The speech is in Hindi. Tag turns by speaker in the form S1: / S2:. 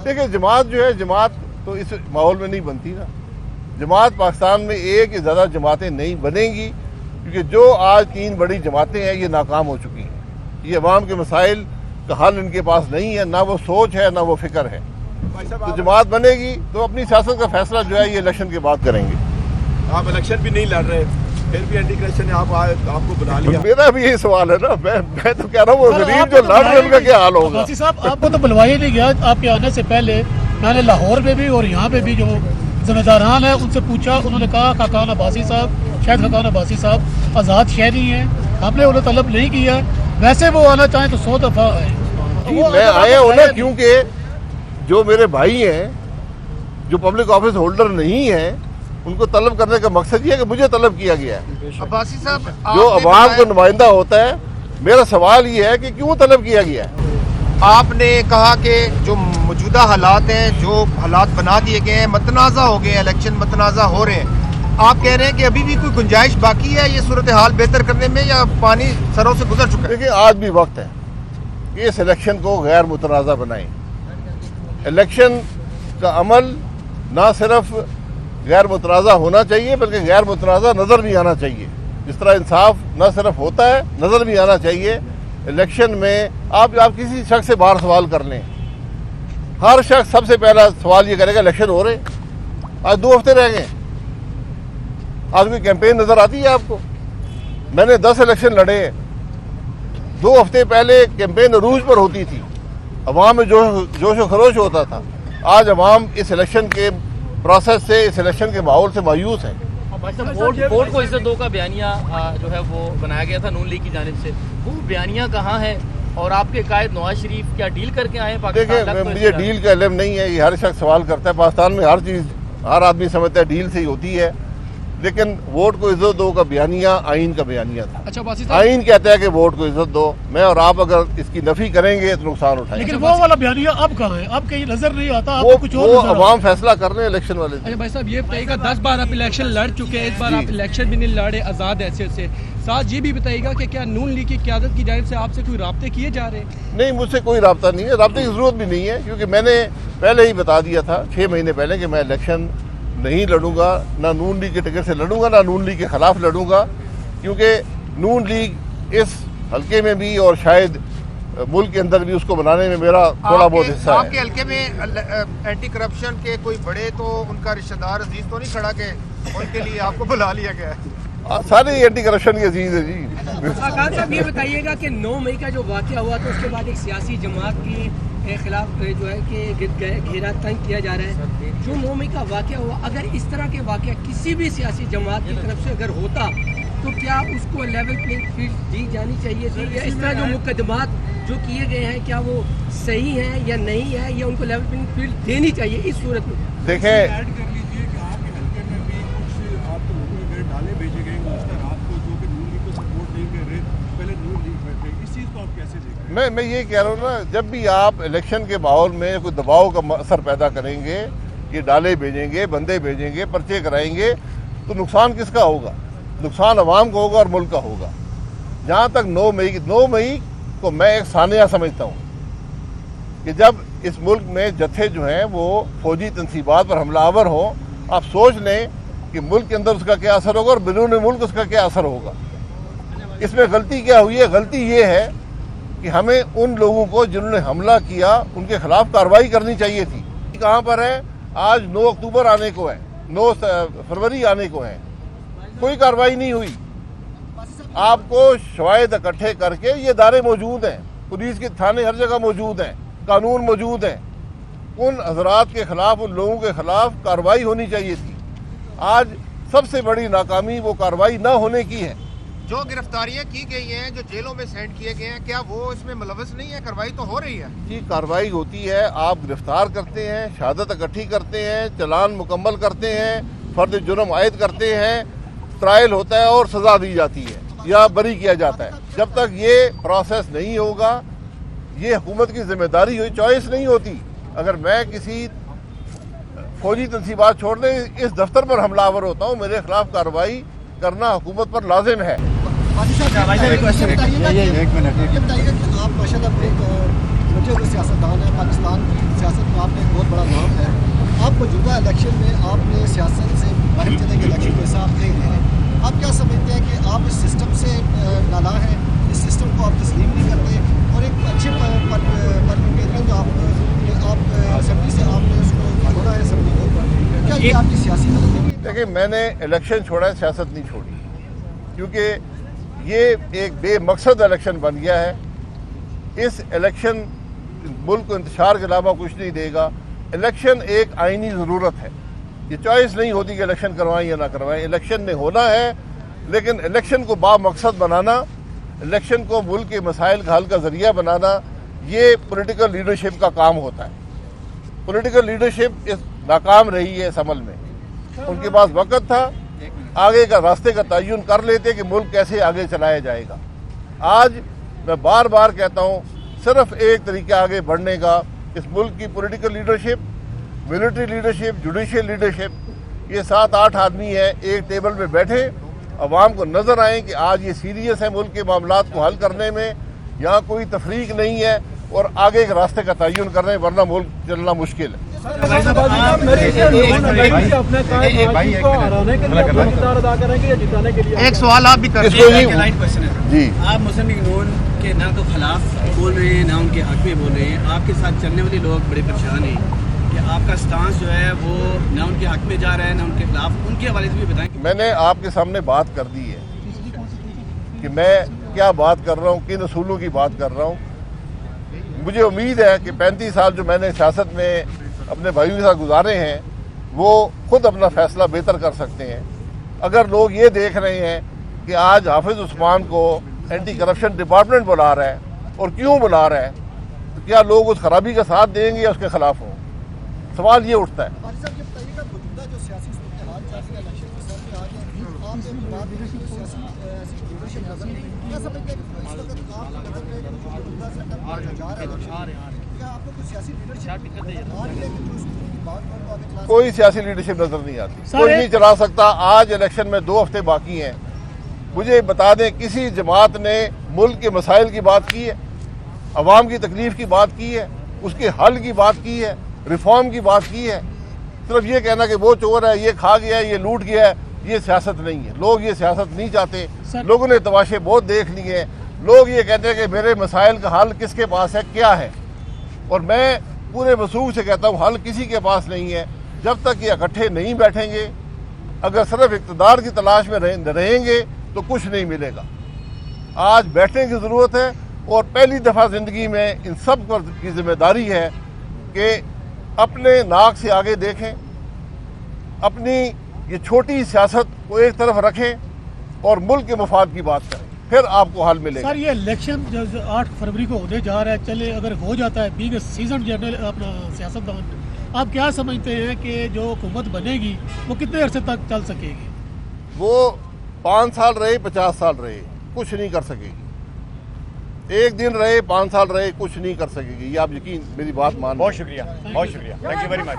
S1: देखिए जमात जो है, जमात तो इस माहौल में नहीं बनती ना। जमात पाकिस्तान में एक या ज़्यादा जमातें नहीं बनेंगी, क्योंकि जो आज 3 बड़ी जमातें हैं ये नाकाम हो चुकी हैं। ये अवाम के मसाइल का हल इनके पास नहीं है, ना वो सोच है ना वो फिक्र है। तो जमात बनेगी तो अपनी सियासत का फैसला जो है ये इलेक्शन के बाद करेंगे।
S2: आप इलेक्शन भी नहीं लड़ रहे, फिर भी एंटी करप्शन ने आपको बुला लिया।
S1: मेरा भी यही सवाल है ना, मैं तो कह रहा हूँ वो गरीब जो लड़ रहे हैं उनका क्या हाल होगा।
S3: साहब आपको तो बुलवाया नहीं गया। आपके आने से पहले मैंने लाहौर में भी और यहाँ पे भी जो जिम्मेदारान है उनसे पूछा, उन्होंने कहा खाकान अब्बासी साहब, शायद खाकान अब्बासी साहब आज़ाद शहरी हैं, हमने उन्हें तलब नहीं किया। वैसे वो आना चाहें तो 100 दफ़ा आए।
S1: मैं आया हूँ ना, क्योंकि जो मेरे भाई हैं जो पब्लिक ऑफिस होल्डर नहीं है उनको तलब करने का मकसद ये है कि मुझे तलब किया गया है।
S4: अब्बासी साहब
S1: जो अवाम को नुमाइंदा होता है, मेरा सवाल ये है कि क्यों तलब किया गया है।
S4: आपने कहा कि जो मौजूदा हालात हैं, जो हालात बना दिए गए हैं, मतनाज़ा हो गए, इलेक्शन मतनाज़ा हो रहे हैं, आप कह रहे हैं कि अभी भी कोई गुंजाइश बाकी है ये सूरत हाल बेहतर करने में, या पानी सरों से गुजर चुका है?
S1: देखिए आज भी वक्त है कि इस इलेक्शन को गैर मुतनाज़ा बनाएं। इलेक्शन का अमल ना सिर्फ गैर मुतनाज़ा होना चाहिए बल्कि गैर मुतनाज़ा नज़र भी आना चाहिए। जिस तरह इंसाफ न सिर्फ होता है, नज़र भी आना चाहिए। इलेक्शन में आप किसी शख्स से बाहर सवाल कर लें, हर शख्स सबसे पहला सवाल ये करेगा इलेक्शन हो रहे, आज 2 हफ्ते रह गए, आज कोई कैंपेन नज़र आती है आपको? मैंने 10 इलेक्शन लड़े हैं। 2 हफ्ते पहले कैंपेन अरूज पर होती थी, अवाम में जोश खरोश होता था। आज अवाम इस इलेक्शन के प्रोसेस से, इस इलेक्शन के माहौल से मायूस है।
S5: वोट को इज्जत दो का बयानिया जो है वो बनाया गया था नून लीग की जानिब से, वो बयानिया कहाँ है? और आपके कायद नवाज शरीफ क्या डील करके आए पाकिस्तान?
S1: देखिए मुझे डील का इल्म नहीं है, ये हर शख्स सवाल करता है। पाकिस्तान में हर चीज़ हर आदमी समझता है डील से ही होती है, लेकिन वोट को इज्जत दो का बयानिया आइन का बयानिया था।
S3: अच्छा,
S1: आइन कहता है कि वोट को इज्जत दो। मैं और आप अगर इसकी नफी करेंगे तो नुकसान उठाएंगे।
S3: लेकिन वो वाला बयानिया अब कहाँ है? अब कहीं नजर नहीं आता।
S1: वो
S3: कुछ और
S1: अवाम फैसला कर रहे हैं इलेक्शन वाले।
S6: अच्छा भाई साहब ये बताइएगा, 10 बार आप इलेक्शन लड़ चुके हैं, इस बार आप इलेक्शन भी नहीं लड़े आज़ाद हैसियत से। साथ ये भी बताइएगा कि क्या नून लीग की क़यादत की जानिब से आपसे कोई राब्ते किए जा रहे हैं?
S1: नहीं, मुझसे कोई राब्ता नहीं है, राब्ते की जरूरत भी नहीं है, क्योंकि मैंने पहले ही बता दिया था 6 महीने पहले कि मैं इलेक्शन नहीं लड़ूंगा, ना नून लीग के टिकट से लड़ूंगा, ना नून लीग के खिलाफ लड़ूंगा, क्योंकि नून लीग इस हल्के में भी और शायद मुल्क के अंदर भी उसको बनाने में मेरा थोड़ा बहुत हिस्सा है।
S4: आपके हल्के में एंटी करप्शन के कोई बड़े तो उनका रिश्तेदार अजीज तो नहीं खड़ा के उनके लिए आपको बुला लिया गया है?
S1: सारे एंटी करप्शन के अजीज है जी।
S7: खान साहब ये बताइएगा कि 9 मई का जो वाक़या हुआ तो उसके बाद एक सियासी जमात के खिलाफ जो है कि घेरा तंग किया जा रहा है। जो 9 मई का वाक़या हुआ, अगर इस तरह के वाक़या किसी भी सियासी जमात की तरफ से अगर होता तो क्या उसको लेवल प्लेइंग फील्ड दी जानी चाहिए थी, या इस तरह जो मुकदमात जो किए गए हैं क्या वो सही हैं या नहीं है, या उनको लेवल प्लेइंग फील्ड देनी चाहिए इस सूरत में?
S1: देखें मैं ये कह रहा हूँ ना, जब भी आप इलेक्शन के माहौल में कोई दबाव का असर पैदा करेंगे, ये डाले भेजेंगे, बंदे भेजेंगे, पर्चे कराएंगे, तो नुकसान किसका होगा? नुकसान अवाम को होगा और मुल्क का होगा। जहाँ तक 9 मई को मैं एक सानिया समझता हूँ कि जब इस मुल्क में जत्थे जो हैं वो फौजी तनसीबात पर हमलावर हों, आप सोच लें कि मुल्क के अंदर उसका क्या असर होगा और बैरून मुल्क उसका क्या असर होगा। इसमें गलती क्या हुई है? गलती ये है कि हमें उन लोगों को जिन्होंने हमला किया उनके खिलाफ कार्रवाई करनी चाहिए थी। कहाँ पर है? आज 9 अक्टूबर आने को है, 9 फरवरी आने को है, कोई कार्रवाई नहीं हुई। आपको शवाहिद इकट्ठे करके ये इदारे मौजूद हैं, पुलिस के थाने हर जगह मौजूद हैं, कानून मौजूद हैं, उन हजरात के खिलाफ, उन लोगों के खिलाफ कार्रवाई होनी चाहिए थी। आज सबसे बड़ी नाकामी वो कार्रवाई न होने की है।
S4: जो गिरफ्तारियां की गई हैं, जो जेलों में सेंड किए गए हैं, क्या वो इसमें मुलव्वस नहीं है? कार्रवाई तो हो रही है
S1: जी, कार्रवाई होती है। आप गिरफ्तार करते हैं, शहादत इकट्ठी करते हैं, चलान मुकम्मल करते हैं, फर्द जुर्म आयद करते हैं, ट्रायल होता है और सजा दी जाती है या बरी किया जाता है। जब तक ये प्रोसेस नहीं होगा, ये हुकूमत की जिम्मेदारी हुई, चॉइस नहीं होती। अगर मैं किसी फौजी तनसीबात छोड़ने इस दफ्तर पर हमलावर होता हूँ, मेरे खिलाफ कार्रवाई करना हुकूमत पर लाजिम है।
S8: एक मिनट, ये बताइएगा कि आप माशाल्लाह एक सियासतदान है, पाकिस्तान की सियासत में आपने इलेक्शन में आपने सियासत से बाहर चले गए, इलेक्शन को हिसाब नहीं ले रहे, आप क्या समझते हैं कि आप इस सिस्टम से नाला है, इस सिस्टम को आप तस्लीम नहीं करते और एक अच्छे पार्लियामेंटेरियन जो आप असेंबली से आपने उसको छोड़ा है असेंबली को, क्या ये आपकी सियासी गलती है?
S1: देखिए, मैंने इलेक्शन छोड़ा है, सियासत नहीं छोड़ी, क्योंकि ये एक बेमकसद इलेक्शन बन गया है। इस इलेक्शन मुल्क को इंतशार के अलावा कुछ नहीं देगा। इलेक्शन एक आईनी ज़रूरत है, ये चॉइस नहीं होती कि इलेक्शन करवाएं या ना करवाएं। इलेक्शन ने होना है, लेकिन इलेक्शन को बामकसद बनाना, इलेक्शन को मुल्क के मसाइल का हल का जरिया बनाना, ये पॉलिटिकल लीडरशिप का काम होता है। पॉलिटिकल लीडरशिप इस नाकाम रही है इस अमल में। उनके पास वक्त था, आगे का रास्ते का तयन कर लेते कि मुल्क कैसे आगे चलाया जाएगा। आज मैं बार बार कहता हूँ, सिर्फ एक तरीका आगे बढ़ने का, इस मुल्क की political leadership, military leadership, judicial leadership, ये 7-8 आदमी हैं, एक टेबल पे बैठे, अवाम को नजर आए कि आज ये सीरियस है मुल्क के मामलात को हल करने में, यहाँ कोई तफरीक नहीं है और आगे के रास्ते का तयन कर रहे हैं, वरना मुल्क चलना मुश्किल है।
S4: एक सवाल आप भी कर
S1: जी,
S9: आप मुस्लिम लीग नून के ना तो खिलाफ बोल रहे हैं, ना उनके हक में बोल रहे हैं। आपके साथ चलने वाले लोग बड़े परेशान हैं कि आपका स्टांस जो है वो ना उनके हक में जा रहा है, ना उनके खिलाफ। उनके हवाले से भी बताएं।
S1: मैंने आपके सामने बात कर दी है कि मैं क्या बात कर रहा हूँ, किन असूलों की बात कर रहा हूँ। मुझे उम्मीद है कि 35 साल जो मैंने सियासत में अपने भाइयों के साथ गुजारे हैं, वो खुद अपना फैसला बेहतर कर सकते हैं। अगर लोग ये देख रहे हैं कि आज हाफिज उस्मान को एंटी करप्शन डिपार्टमेंट बुला रहा है, और क्यों बुला रहा है, तो क्या लोग उस खराबी का साथ देंगे या उसके खिलाफ हों? सवाल ये उठता है। कोई सियासी लीडरशिप नजर नहीं आती, कोई नहीं चला सकता। आज इलेक्शन में 2 हफ्ते बाकी हैं। मुझे बता दें, किसी जमात ने मुल्क के मसाइल की बात की है, अवाम की तकलीफ की बात की है, उसके हल की बात की है, रिफॉर्म की बात की है? सिर्फ ये कहना कि वो चोर है, ये खा गया है, ये लूट गया है, ये सियासत नहीं है। लोग ये सियासत नहीं चाहते। लोगों ने तमाशे बहुत देख लिए हैं। लोग ये कहते हैं कि मेरे मसाइल का हल किसके पास है, क्या है। और मैं पूरे वसूख से कहता हूँ, हल किसी के पास नहीं है। जब तक ये इकट्ठे नहीं बैठेंगे, अगर सिर्फ इक़्तिदार की तलाश में रहेंगे तो कुछ नहीं मिलेगा। आज बैठने की ज़रूरत है, और पहली दफ़ा ज़िंदगी में इन सब पर की जिम्मेदारी है कि अपने नाक से आगे देखें, अपनी ये छोटी सियासत को एक तरफ रखें और मुल्क के मफाद की बात करें, फिर आपको हल मिलेगा।
S3: सर, ये इलेक्शन जो 8 फरवरी को होने जा रहा है, चले अगर हो जाता है, बीइंग सीजन जर्नल अपना सियासतदान, आप क्या समझते हैं कि जो हुकूमत बनेगी वो कितने अरसे तक चल सकेगी?
S1: वो 5 साल रहे, 50 साल रहे, कुछ नहीं कर सकेगी। एक दिन रहे, 5 साल रहे, कुछ नहीं कर सकेगी। ये आप यकीन मेरी बात मान।
S2: बहुत शुक्रिया, बहुत शुक्रिया, थैंक यू वेरी मच।